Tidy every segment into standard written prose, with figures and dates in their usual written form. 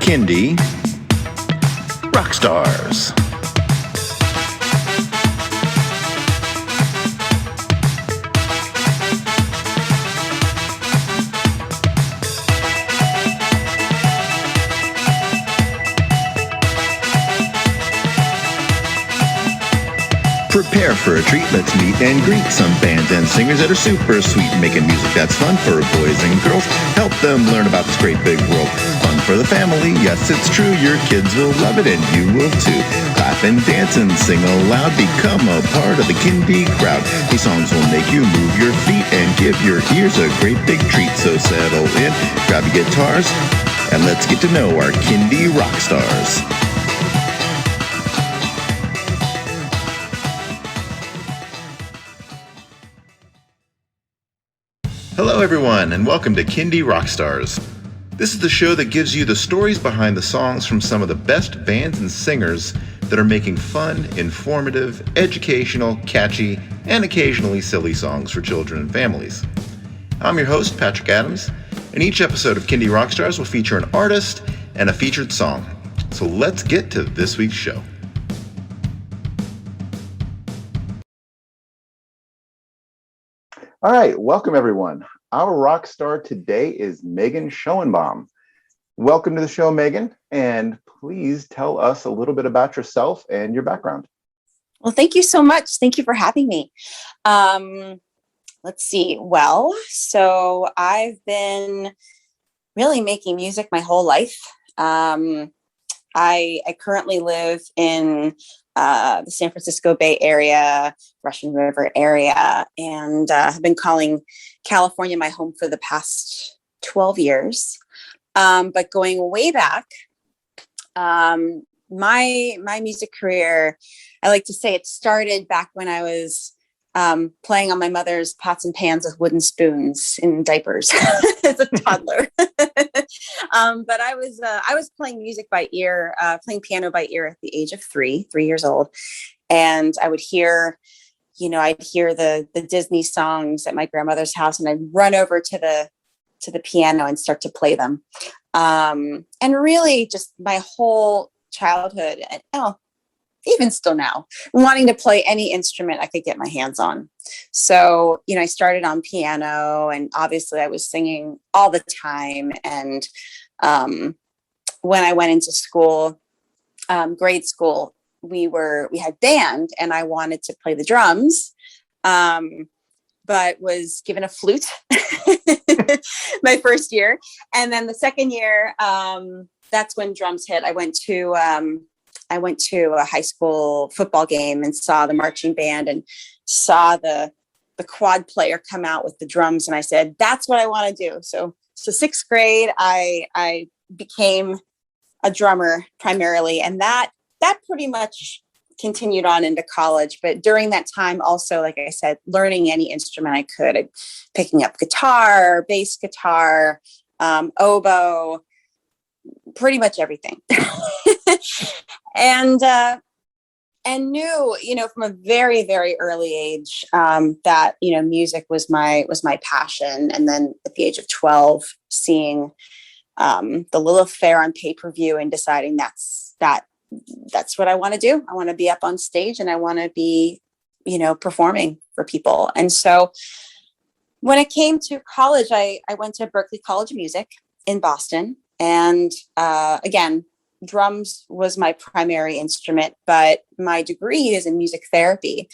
Kindie Rockstars. Prepare for a treat, let's meet and greet some bands and singers that are super sweet, making music that's fun for boys and girls. Help them learn about this great big world. Fun for the family, yes it's true, your kids will love it and you will too. Clap and dance and sing aloud, become a part of the Kindie crowd. These songs will make you move your feet and give your ears a great big treat. So settle in, grab your guitars, and let's get to know our Kindie rock stars. Hello everyone, and welcome to Kindie Rockstars. This is the show that gives you the stories behind the songs from some of the best bands and singers that are making fun, informative, educational, catchy, and occasionally silly songs for children and families. I'm your host, Patrick Adams, and each episode of Kindie Rockstars will feature an artist and a featured song. So let's get to this week's show. All right, welcome everyone. Our rock star today is Megan Schoenbohm. Welcome to the show, Megan, and please tell us a little bit about yourself and your background. Well, thank you so much. Thank you for having me. Let's see. Well, so I've been really making music my whole life. I currently live in the San Francisco Bay Area, Russian River area, and have been calling California my home for the past 12 years. But going way back, my music career, I like to say it started back when I was playing on my mother's pots and pans with wooden spoons in diapers as a toddler. But I was playing music by ear, playing piano by ear at the age of 3 years old. And I would hear, I'd hear the Disney songs at my grandmother's house, and I'd run over to the piano and start to play them. And really just my whole childhood, and even still now, wanting to play any instrument I could get my hands on. So, I started on piano, and obviously I was singing all the time. And when I went into school, grade school, we had band, and I wanted to play the drums, but was given a flute my first year. And then the second year, that's when drums hit. I went to a high school football game and saw the marching band and saw the quad player come out with the drums. And I said, that's what I want to do. So sixth grade, I became a drummer primarily. And that pretty much continued on into college. But during that time also, like I said, learning any instrument I could, picking up guitar, bass guitar, oboe, pretty much everything. And knew, from a very, very early age, that, music was my passion. And then at the age of 12, seeing the Lilith Fair on pay-per-view and deciding that's what I want to do. I want to be up on stage, and I want to be, performing for people. And so when it came to college, I went to Berklee College of Music in Boston. And again, drums was my primary instrument, but my degree is in music therapy.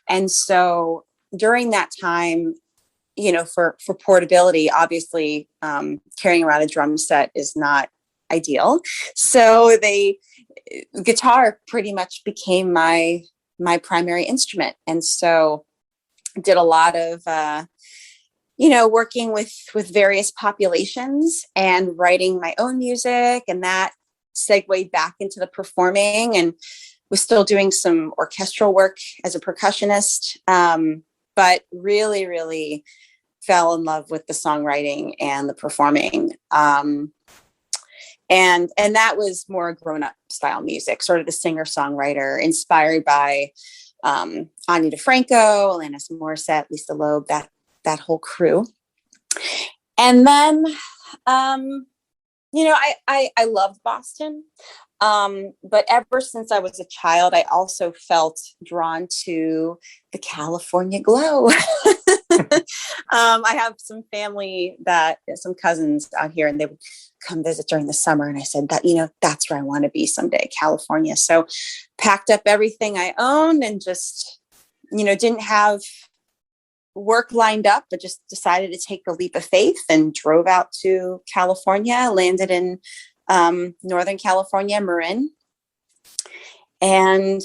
And so during that time, for portability, obviously, carrying around a drum set is not ideal. So guitar pretty much became my primary instrument. And so did a lot of, working with various populations and writing my own music, and that segued back into the performing, and was still doing some orchestral work as a percussionist, but really, really fell in love with the songwriting and the performing. And that was more grown-up style music, sort of the singer-songwriter, inspired by Ani DeFranco, Alanis Morissette, Lisa Loeb, that whole crew. And then I loved Boston. But ever since I was a child, I also felt drawn to the California glow. I have some cousins out here, and they would come visit during the summer. And I said that, that's where I want to be someday, California. So packed up everything I owned and just, didn't have work lined up, but just decided to take the leap of faith and drove out to California, landed in Northern California, Marin. And,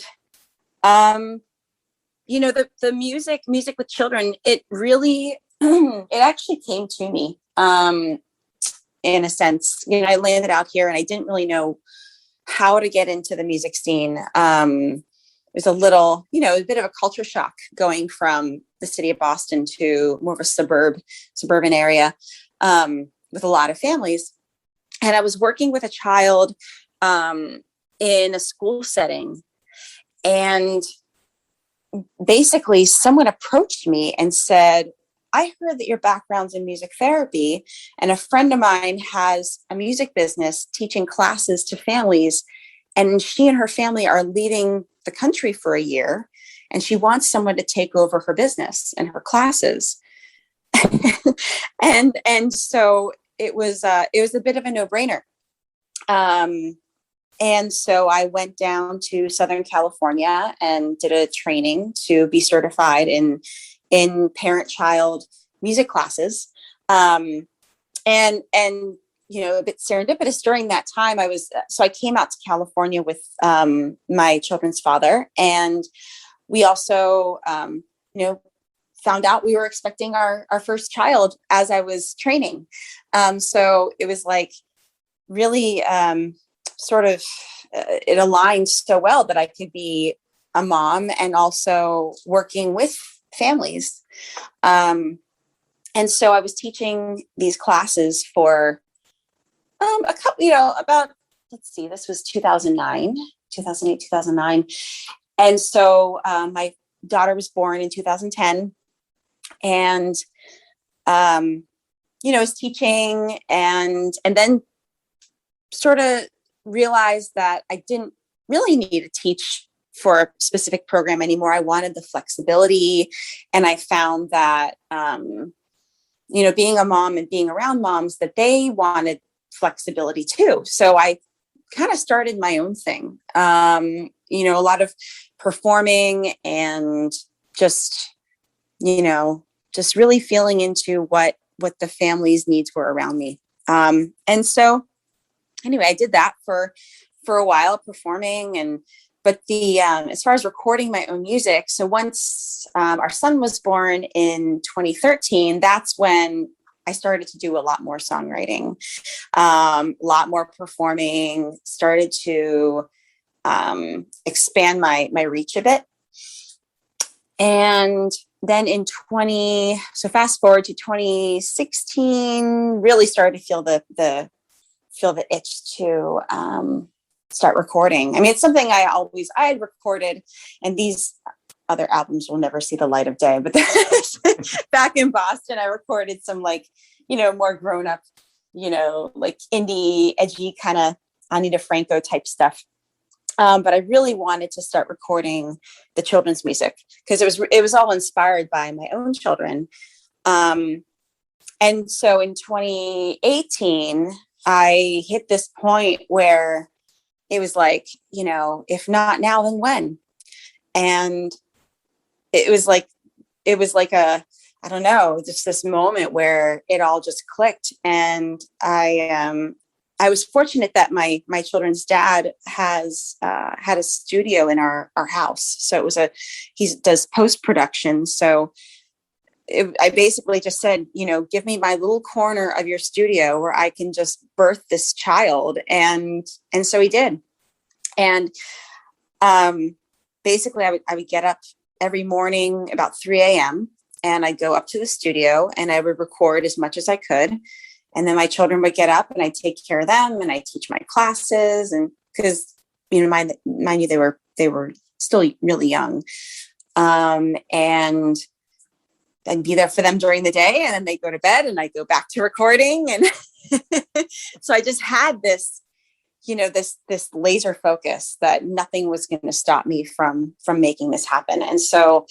the music with children, it really, it actually came to me, in a sense. I landed out here and I didn't really know how to get into the music scene. It was a bit of a culture shock going from the city of Boston to more of a suburban area, with a lot of families. And I was working with a child, in a school setting, and basically someone approached me and said, I heard that your background's in music therapy, and a friend of mine has a music business teaching classes to families, and she and her family are leaving the country for a year, and she wants someone to take over her business and her classes. and so it was a bit of a no-brainer. And so I went down to Southern California and did a training to be certified in parent-child music classes. And a bit serendipitous during that time, I came out to California with my children's father, and we also, found out we were expecting our first child as I was training. So it was like really it aligned so well that I could be a mom and also working with families. And so I was teaching these classes for a couple, this was 2008, 2009. And so my daughter was born in 2010, and I was teaching and then sort of realized that I didn't really need to teach for a specific program anymore. I wanted the flexibility, and I found that being a mom and being around moms, that they wanted flexibility too. So I kind of started my own thing. A lot of performing and just really feeling into what the family's needs were around me. And so anyway, I did that for a while, performing, but as far as recording my own music. So once our son was born in 2013, that's when I started to do a lot more songwriting, a lot more performing, started to expand my reach a bit. And then so fast forward to 2016, really started to feel the itch to start recording. I mean, it's something I had recorded, and these other albums will never see the light of day, but back in Boston, I recorded some more grown up, like indie, edgy kind of Ani DeFranco type stuff. But I really wanted to start recording the children's music because it was all inspired by my own children. And so in 2018, I hit this point where it was like, if not now, then when? And it was like I don't know, just this moment where it all just clicked. And I was fortunate that my children's dad has had a studio in our house. So he does post-production. So I basically just said, give me my little corner of your studio where I can just birth this child. And so he did. And basically I would get up every morning about 3 a.m. and I'd go up to the studio and I would record as much as I could. And then my children would get up and I'd take care of them and I teach my classes. And because, mind you, they were still really young. And I'd be there for them during the day, and then they go to bed and I go back to recording. And so I just had this, this laser focus that nothing was going to stop me from making this happen. And so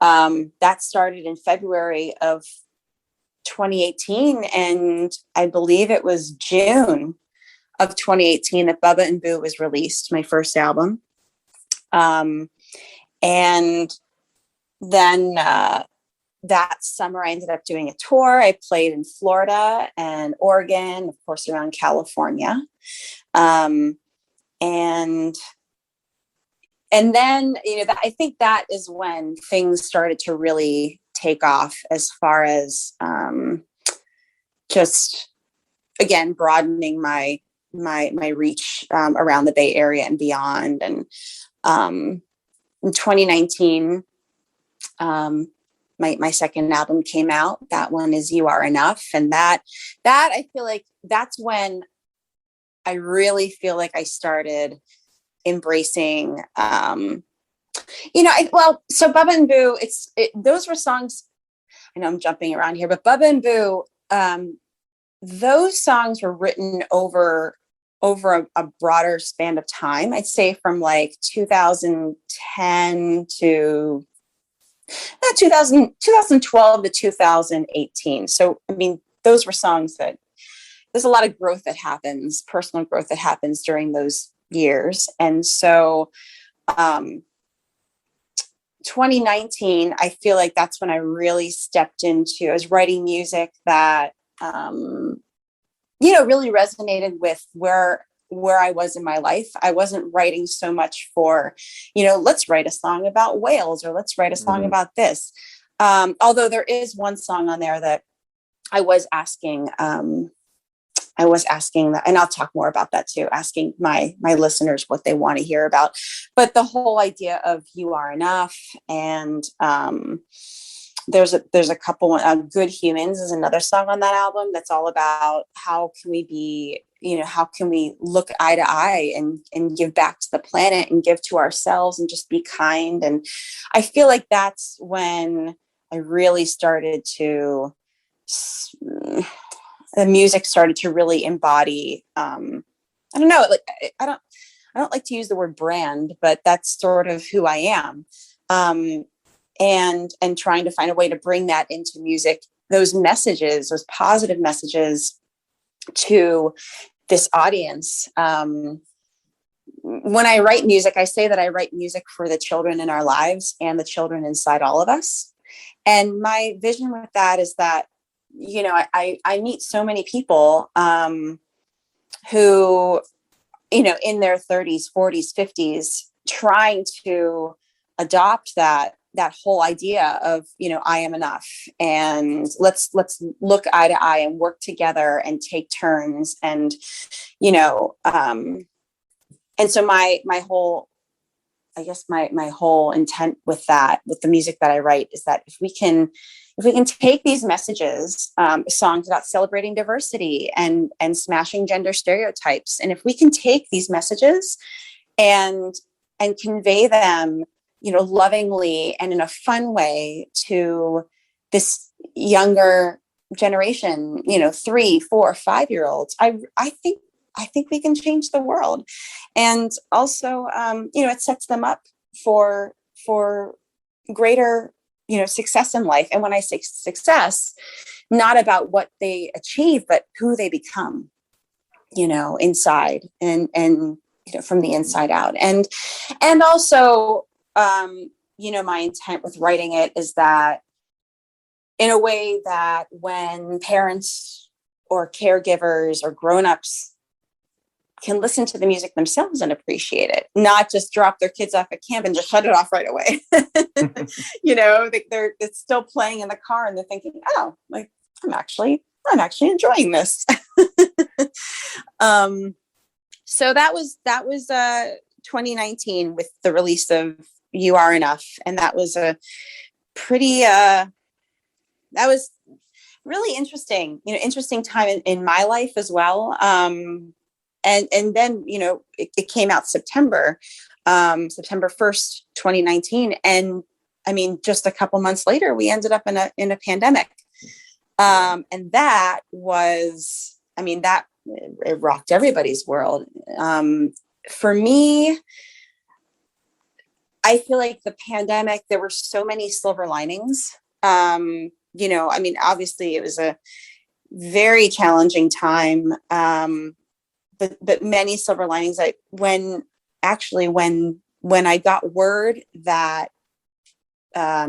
that started in February of 2018. And I believe it was June of 2018 that Bubba and Boo was released, my first album. And then that summer I ended up doing a tour. I played in Florida and Oregon, of course, around California. And then, I think that is when things started to really take off as far as just, again, broadening my reach around the Bay Area and beyond. And in 2019, my second album came out. That one is You Are Enough. And that I feel like that's when I really feel like I started embracing, so Bubba and Boo, those were songs, I know I'm jumping around here, but Bubba and Boo, those songs were written over a broader span of time. I'd say from like 2010 to 2012 to 2018. So, I mean, those were songs that there's a lot of growth that happens, personal growth that happens during those years. And so 2019, I feel like that's when I really stepped into, I was writing music that, really resonated with where I was in my life. I wasn't writing so much for, let's write a song about whales, or let's write a song about this. Although there is one song on there that I was asking that, and I'll talk more about that too, asking my listeners what they want to hear about. But the whole idea of You Are Enough, and there's a couple, Good Humans is another song on that album that's all about how can we be, how can we look eye to eye and give back to the planet and give to ourselves and just be kind. And I feel like that's when I really started to, the music started to really embody, I don't know, like I don't like to use the word brand, but that's sort of who I am. And trying to find a way to bring that into music, those messages, those positive messages to this audience. When I write music, I say that I write music for the children in our lives and the children inside all of us. And my vision with that is that, I meet so many people who, in their 30s, 40s, 50s, trying to adopt that whole idea of, I am enough, and let's look eye to eye and work together and take turns. And, and so my whole, I guess my whole intent with that, with the music that I write, is that if we can take these messages, songs about celebrating diversity and smashing gender stereotypes, and if we can take these messages and convey them, lovingly and in a fun way to this younger generation, 3, 4, 5-year-olds, I think we can change the world. And also, it sets them up for greater, success in life. And when I say success, not about what they achieve, but who they become, inside and from the inside out. And also, my intent with writing it is that, in a way that when parents or caregivers or grownups can listen to the music themselves and appreciate it, not just drop their kids off at camp and just shut it off right away. It's still playing in the car and they're thinking, oh, like I'm actually enjoying this. So that was 2019 with the release of You Are Enough. And that was a pretty, that was really interesting time in my life as well. And then, it came out September 1st, 2019. And I mean, just a couple months later, we ended up in a pandemic. And that was, I mean, that it rocked everybody's world. For me, I feel like the pandemic, there were so many silver linings. You know, I mean, obviously it was a very challenging time. But many silver linings. When I got word that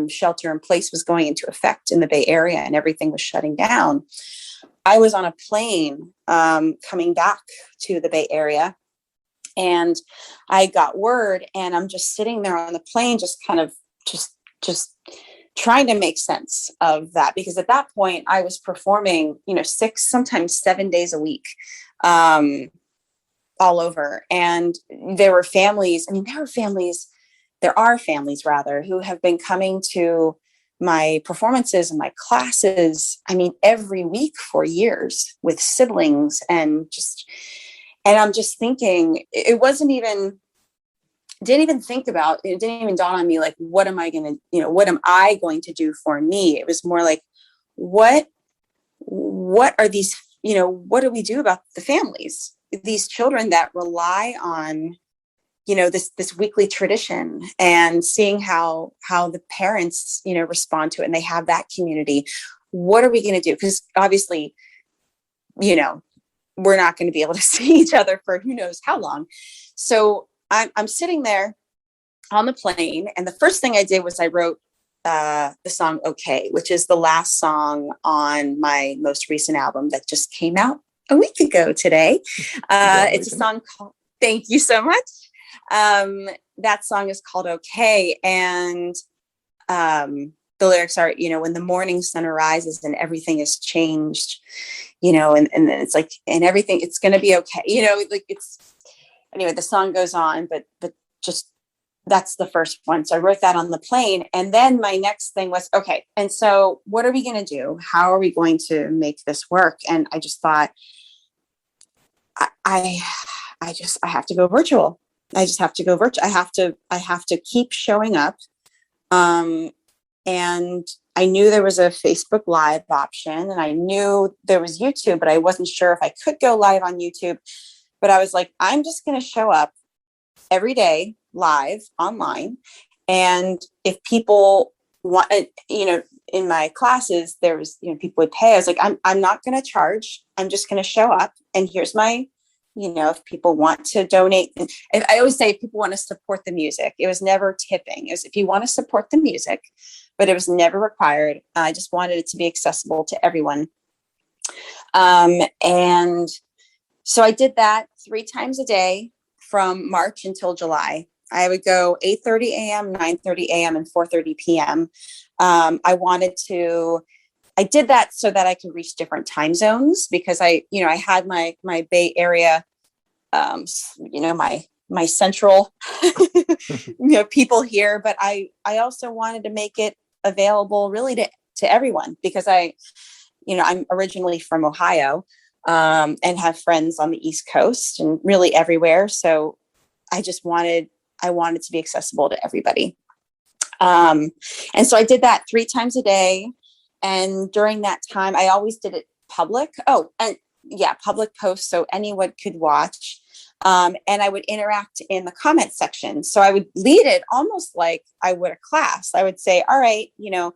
shelter in place was going into effect in the Bay Area and everything was shutting down, I was on a plane coming back to the Bay Area, and I got word, and I'm just sitting there on the plane, just kind of just trying to make sense of that, because at that point I was performing, you know, 6, sometimes 7 days a week, all over. And there are families rather, who have been coming to my performances and my classes, I mean, every week for years, with siblings, and I'm just thinking, it didn't even dawn on me, like, what am I going to do for me? It was more like, what are these, you know, what do we do about the families, these children that rely on, you know, this weekly tradition, and seeing how the parents, you know, respond to it, and they have that community. What are we going to do? Because obviously, you know, we're not going to be able to see each other for who knows how long. So I'm sitting there on the plane, and the first thing I did was I wrote the song "Okay," which is the last song on my most recent album that just came out a week ago today. It's a song called, thank you so much. That song is called "Okay," and the lyrics are, you know, when the morning sun arises and everything is changed, you know, and then it's like, and everything, it's going to be okay, you know, like, it's, anyway, the song goes on, but just, that's the first one. So I wrote that on the plane. And then my next thing was, okay, and so what are we going to do? How are we going to make this work? And I just thought, I have to go virtual. I just have to go virtual. I have to keep showing up. And I knew there was a Facebook Live option, and I knew there was YouTube, but I wasn't sure if I could go live on YouTube. But I was like, I'm just going to show up every day live online. And if people want, you know, in my classes, there was, you know, people would pay. I was like, I'm not going to charge. I'm just going to show up, and here's my, you know, if people want to donate. And I always say, if people want to support the music, it was never tipping. It was, if you want to support the music, but it was never required. I just wanted it to be accessible to everyone. And so I did that 3 times a day from March until July. I would go 8:30 a.m., 9:30 a.m., and 4:30 p.m. I did that so that I could reach different time zones, because I had my Bay Area, you know, my central, you know, people here, but I also wanted to make it available really to everyone, because I'm originally from Ohio, and have friends on the East Coast and really everywhere. So I wanted to be accessible to everybody. And so I did that 3 times a day. And during that time, I always did it public. Oh, and yeah, public posts, so anyone could watch. And I would interact in the comment section. So I would lead it almost like I would a class. I would say, all right, you know,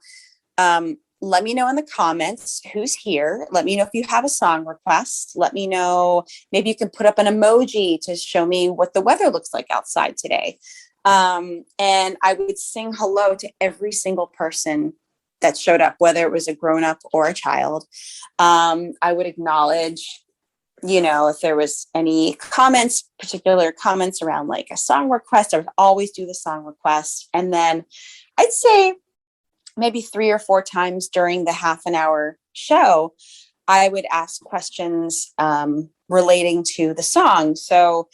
let me know in the comments who's here. Let me know if you have a song request. Let me know, maybe you can put up an emoji to show me what the weather looks like outside today. And I would sing hello to every single person that showed up, whether it was a grown-up or a child. I would acknowledge, you know, if there was any comments, particular comments around like a song request, I would always do the song request. And then I'd say maybe 3 or 4 times during the half an hour show, I would ask questions relating to the song. So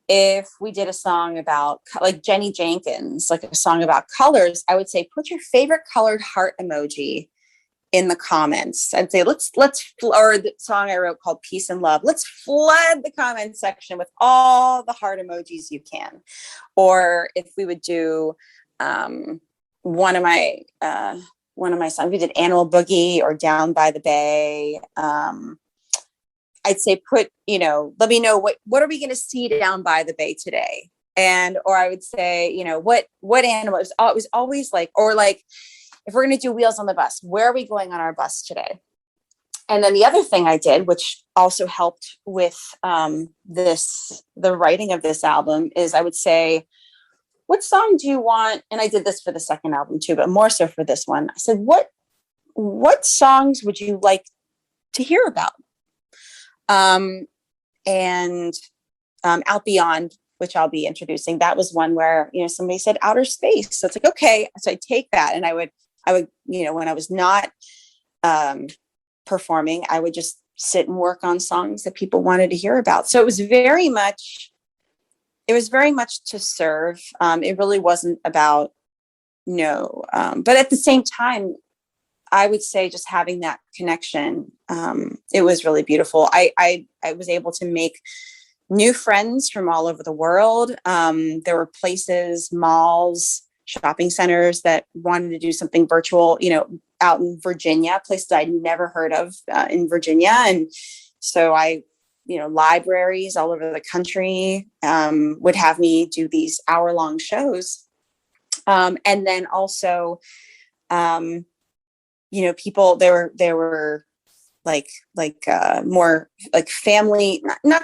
if we did a song about, like Jenny Jenkins, like a song about colors, I would say, put your favorite colored heart emoji in the comments. I'd say, let's, or the song I wrote called Peace and Love, let's flood the comment section with all the heart emojis you can. Or if we would do, one of my songs, we did Animal Boogie or Down by the Bay. I'd say let me know what are we going to see down by the bay today? Or I would say, what animal, it was always like, or like, if we're going to do Wheels on the Bus, where are we going on our bus today? And then the other thing I did, which also helped with the writing of this album, is I would say, what song do you want? And I did this for the second album too, but more so for this one. I said, what songs would you like to hear about? And Out Beyond, which I'll be introducing, that was one where, somebody said outer space. So it's like, okay. So I take that, and I would, when I was not performing, I would just sit and work on songs that people wanted to hear about. So it was very much to serve. It really wasn't about, but at the same time, I would say just having that connection, it was really beautiful. I was able to make new friends from all over the world. There were places, malls, shopping centers that wanted to do something virtual, out in Virginia, places I'd never heard of in Virginia. And so libraries all over the country would have me do these hour-long shows. And then also, people, there were like more like family, not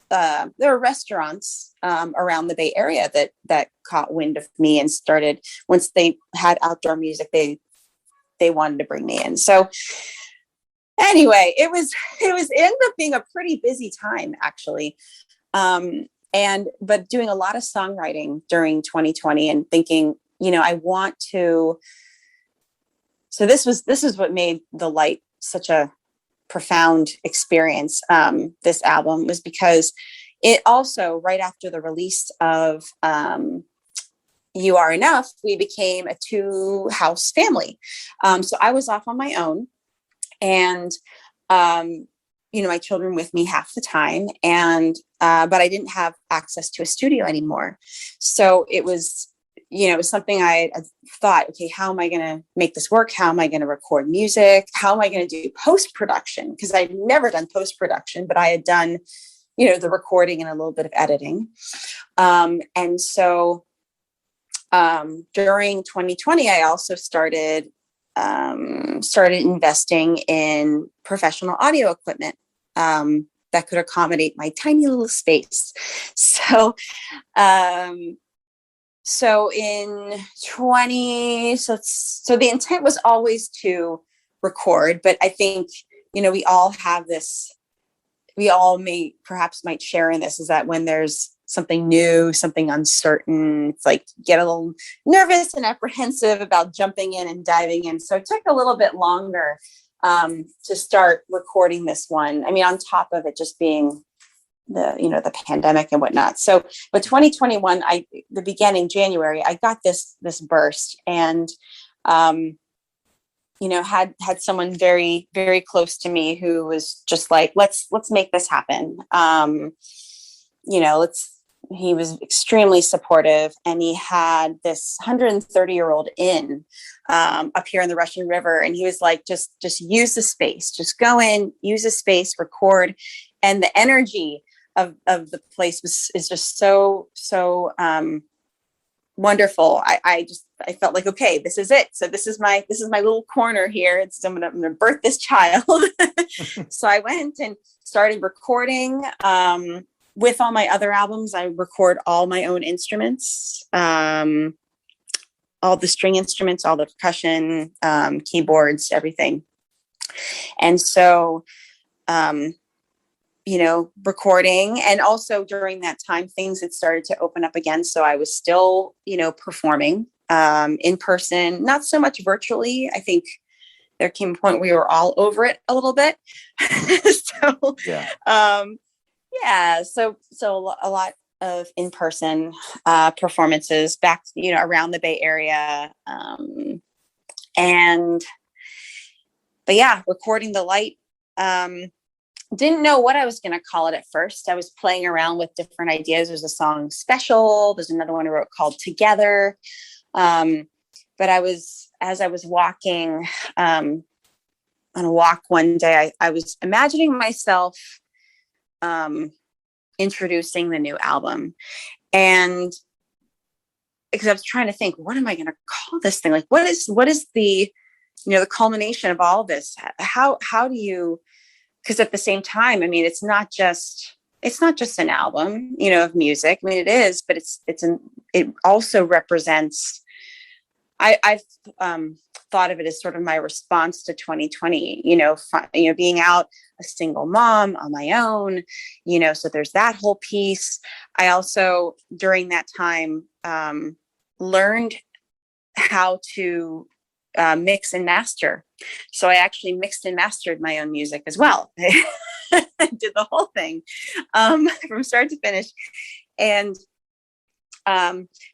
there were restaurants around the Bay Area that caught wind of me and started, once they had outdoor music, they wanted to bring me in. So anyway, it ended up being a pretty busy time, actually. But doing a lot of songwriting during 2020 and thinking, I want to, so this is what made The Light such a profound experience. This album was because it also, right after the release of You Are Enough, we became a 2-house family. So I was off on my own, and my children with me half the time, and but I didn't have access to a studio anymore. So it was something I thought, okay, how am I going to make this work? How am I going to record music? How am I going to do post-production? Because I'd never done post-production, but I had done, the recording and a little bit of editing. And so during 2020, I also started investing in professional audio equipment that could accommodate my tiny little space. So in so the intent was always to record, but I think, we all have this, we all might share in this, is that when there's something new, something uncertain, it's like get a little nervous and apprehensive about jumping in and diving in. So it took a little bit longer to start recording this one. I mean, on top of it just being the pandemic and whatnot. So, but 2021, the beginning, January, I got this burst, and, had someone very, very close to me who was just like, let's make this happen. He was extremely supportive, and he had this 130-year-old inn up here in the Russian River. And he was like, just use the space, just go in, use the space, record. And the energy of the place is just so wonderful. I felt like, okay, this is it. So this is my little corner here. I'm gonna birth this child. So I went and started recording. With all my other albums, I record all my own instruments, all the string instruments, all the percussion, keyboards, everything. And so recording. And also during that time, things had started to open up again. So I was still, performing in person, not so much virtually. I think there came a point where we were all over it a little bit. So, so a lot of in-person performances back, around the Bay Area. Recording The Light. Didn't know what I was going to call it at first. I was playing around with different ideas. There's a song Special. There's another one I wrote called Together. but as I was walking, on a walk one day, I was imagining myself, introducing the new album. And because I was trying to think, what am I going to call this thing? Like, what is the, the culmination of all this? How do you, because at the same time, I mean, it's not just an album, of music. I mean, it is, but it also represents, I've thought of it as sort of my response to 2020, being out a single mom on my own, so there's that whole piece. I also, during that time, learned how to mix and master. So I actually mixed and mastered my own music as well. I did the whole thing, from start to finish. And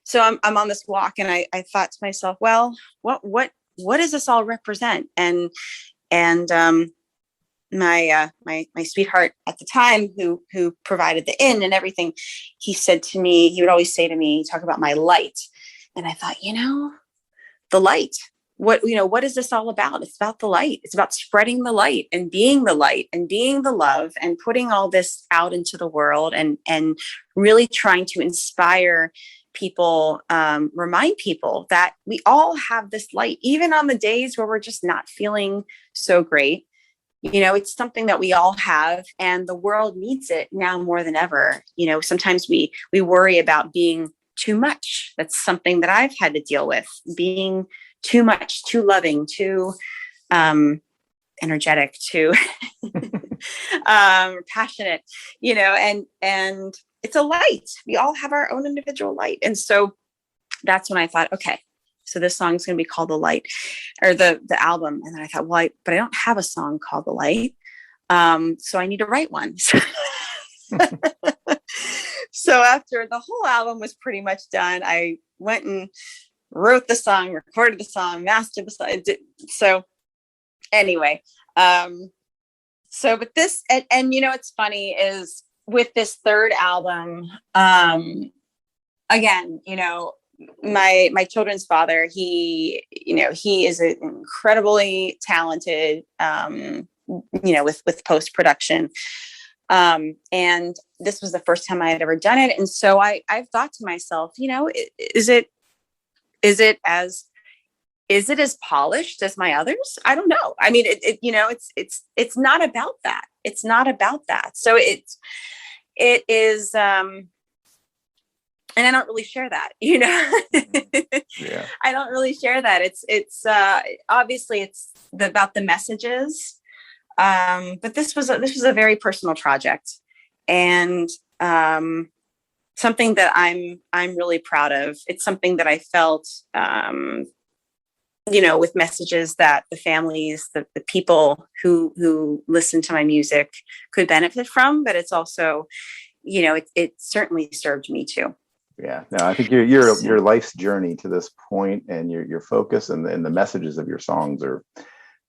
so I'm on this walk, and I thought to myself, well, what does this all represent? And my sweetheart at the time, who provided the inn and everything, he said to me, he would always say to me, talk about my light. And I thought, the light, what is this all about? It's about the light. It's about spreading the light and being the love and putting all this out into the world, and really trying to inspire people, remind people that we all have this light, even on the days where we're just not feeling so great. It's something that we all have, and the world needs it now more than ever. Sometimes we worry about being too much. That's something that I've had to deal with, being too much, too loving, too energetic, too passionate, and it's a light. We all have our own individual light. And so that's when I thought, okay, so this song is going to be called The Light, or the album. And then I thought, well, but I don't have a song called The Light. So I need to write one. So after the whole album was pretty much done, I went and wrote the song, recorded the song, mastered the song. So anyway, but this, and it's funny is with this third album, again, my children's father, he is an incredibly talented, with post-production. And this was the first time I had ever done it. And so I've thought to myself, is it as polished as my others? I don't know. I mean, it's not about that. It's not about that. So it is, and I don't really share that, Yeah. I don't really share that. It's obviously it's about the messages. But this was a very personal project, and something that I'm really proud of. It's something that I felt, with messages that the families, the people who listen to my music could benefit from. But it's also, it certainly served me too. Yeah, no, I think your life's journey to this point, and your focus and the messages of your songs are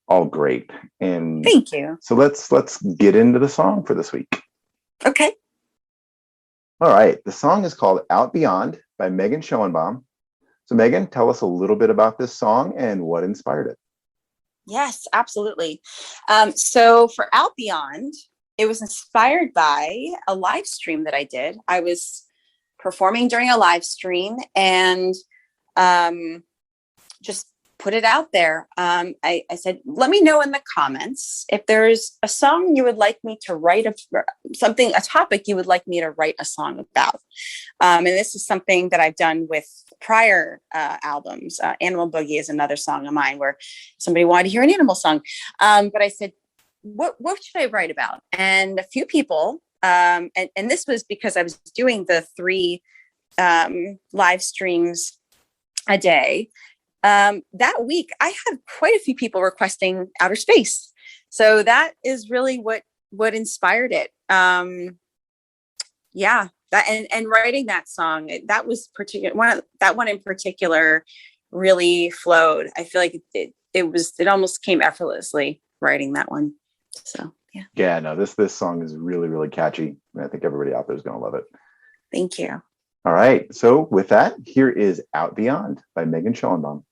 all great. And thank you. So let's get into the song for this week. Okay. All right. The song is called Out Beyond by Megan Schoenbohm. So Megan, tell us a little bit about this song and what inspired it. Yes, absolutely. So for Out Beyond, it was inspired by a live stream that I did. I was performing during a live stream, and just put it out there. I said, let me know in the comments if there's a song you would like me to write, a topic you would like me to write a song about. And this is something that I've done with prior albums. Animal Boogie is another song of mine where somebody wanted to hear an animal song. But I said, what should I write about? And a few people, and this was because I was doing the 3 live streams a day. That week, I had quite a few people requesting outer space. So that is really what inspired it. And writing that song, that was that one in particular really flowed. I feel like it almost came effortlessly writing that one. So yeah. Yeah, no, this song is really, really catchy. And I think everybody out there is going to love it. Thank you. All right. So with that, here is Out Beyond by Megan Schoenbohm.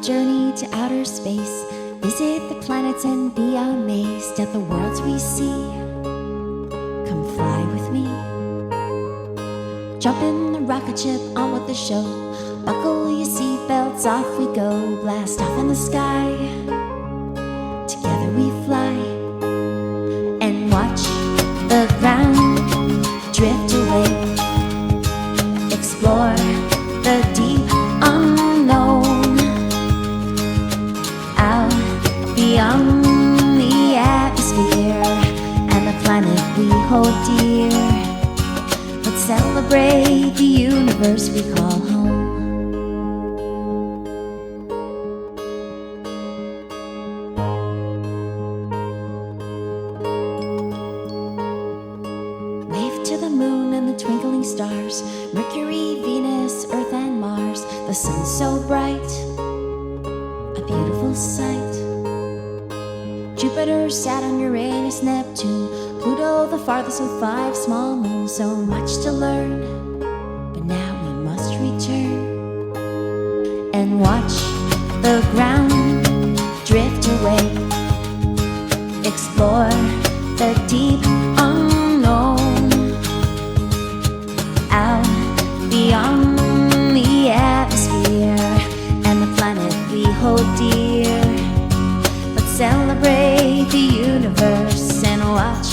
journey to outer space. Visit the planets and be amazed at the worlds we see. Come fly with me. Jump in the rocket ship, on with the show. Buckle your seatbelts, off we go. Blast off in the sky. Together we fly and watch the ground drift away. Explore the deep unknown, out beyond the atmosphere and the planet we hold dear. Let's celebrate the universe we call home. Wave to the moon and the twinkling stars, Mercury, Venus, Earth and Mars. The sun's so bright, a beautiful sight. Jupiter, Saturn, Uranus, Neptune, Pluto, the farthest with 5 small moons. So much to learn, but now we must return and watch the ground drift away. Explore the deep unknown, out beyond the atmosphere and the planet we hold dear. Let's celebrate the universe and watch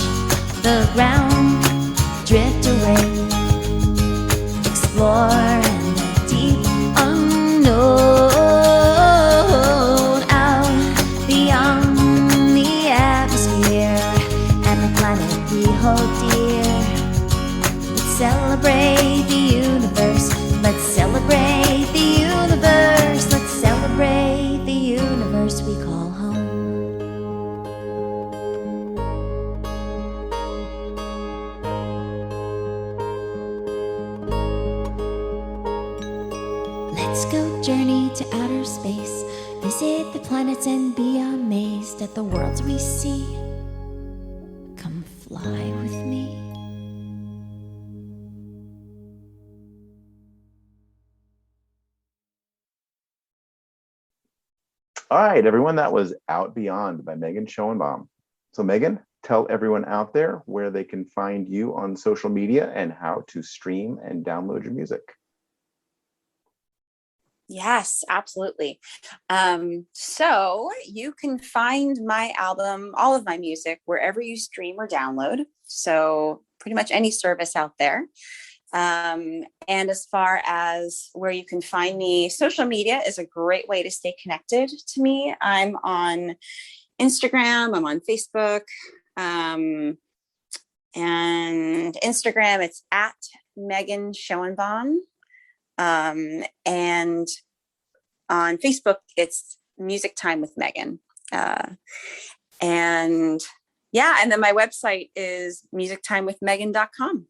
the ground drift away. Explore in the deep unknown, out beyond the atmosphere and the planet we hold dear. Let's celebrate the universe. Let's celebrate the universe. Let's celebrate the universe we call home. Let's go journey to outer space. Visit the planets and be amazed at the worlds we see. Come fly with me. All right, everyone, that was Out Beyond by Megan Schoenbohm. So Megan, tell everyone out there where they can find you on social media and how to stream and download your music. Yes, absolutely. So you can find my album, all of my music, wherever you stream or download. So pretty much any service out there. And as far as where you can find me, social media is a great way to stay connected to me. I'm on Instagram, I'm on Facebook, and Instagram, it's at Megan Schoenbohm. And on Facebook, it's Music Time with Megan. And yeah, and then my website is musictimewithmegan.com.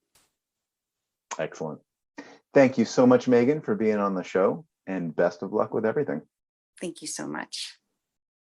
Excellent. Thank you so much, Megan, for being on the show, and best of luck with everything. Thank you so much.